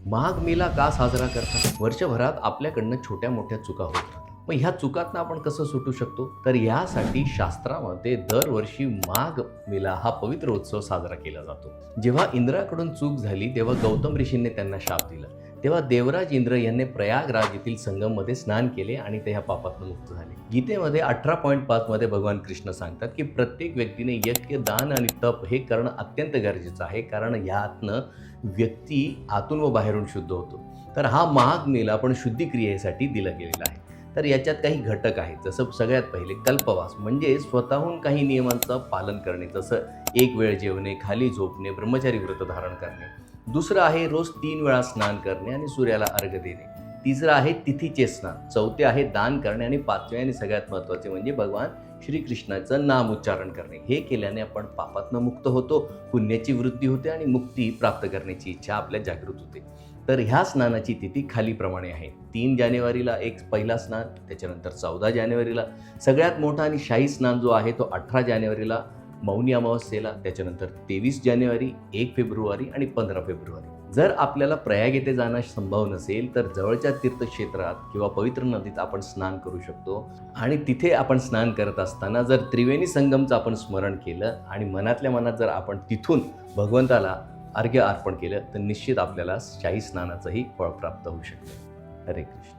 माघ मेला का साजरा करतात? वर्षभरात आपल्याकडनं छोट्या मोठ्या चुका होत राहतात. मग ह्या चुकातनं आपण कसं सुटू शकतो? तर यासाठी शास्त्रामध्ये दरवर्षी माघ मेला हा पवित्र उत्सव साजरा केला जातो. जेव्हा इंद्राकडून चूक झाली तेव्हा गौतम ऋषींनी त्यांना शाप दिला. तेव्हा देवराज इंद्र यांनी प्रयागराज येथील संगममध्ये स्नान केले आणि ते ह्या पापातून मुक्त झाले. गीतेमध्ये 18.5 मध्ये भगवान कृष्ण सांगतात की प्रत्येक व्यक्तीने यज्ञ, दान आणि तप हे करणं अत्यंत गरजेचं आहे, कारण यातनं व्यक्ती आतून व बाहेरून शुद्ध होतो. तर हा माघ मेला पण शुद्धिक्रियेसाठी दिला गेलेला आहे. तर याच्यात काही घटक आहेत, जसं सगळ्यात पहिले कल्पवास म्हणजे स्वतःहून काही नियमांचं पालन करणे, जसं एक वेळ जेवणे, खाली झोपणे, ब्रह्मचारी व्रत धारण करणे. दुसरं आहे रोज 3 वेळा स्नान करणे आणि सूर्याला अर्घ्य देणे. तिसरं आहे तिथीचे स्नान. चौथे आहे दान करणे आणि पाचवे आणि सगळ्यात महत्त्वाचे म्हणजे भगवान श्रीकृष्णाचं नाम उच्चारण करणे. हे केल्याने आपण पापातनं मुक्त होतो, पुण्याची वृद्धी होते आणि मुक्ती प्राप्त करण्याची इच्छा आपल्या जागृत होते. तर ह्या स्नानाची तिथी खालीप्रमाणे आहे. 3 जानेवारीला एक पहिला स्नान, त्याच्यानंतर 14 जानेवारीला सगळ्यात मोठा आणि शाही स्नान जो आहे तो 18 जानेवारीला मौनी अमावस्येला, त्याच्यानंतर 23 जानेवारी, 1 फेब्रुवारी आणि 15 फेब्रुवारी. जर आपल्याला प्रयाग येथे जाणं संभव नसेल तर जवळच्या तीर्थक्षेत्रात किंवा पवित्र नदीत आपण स्नान करू शकतो. आणि तिथे आपण स्नान करत असताना जर त्रिवेणी संगमचं आपण स्मरण केलं आणि मनातल्या मनात जर आपण तिथून भगवंताला अर्घ्य अर्पण केलं तर निश्चित आपल्याला शाही स्नानाचंही फळ प्राप्त होऊ शकतं. हरे कृष्ण.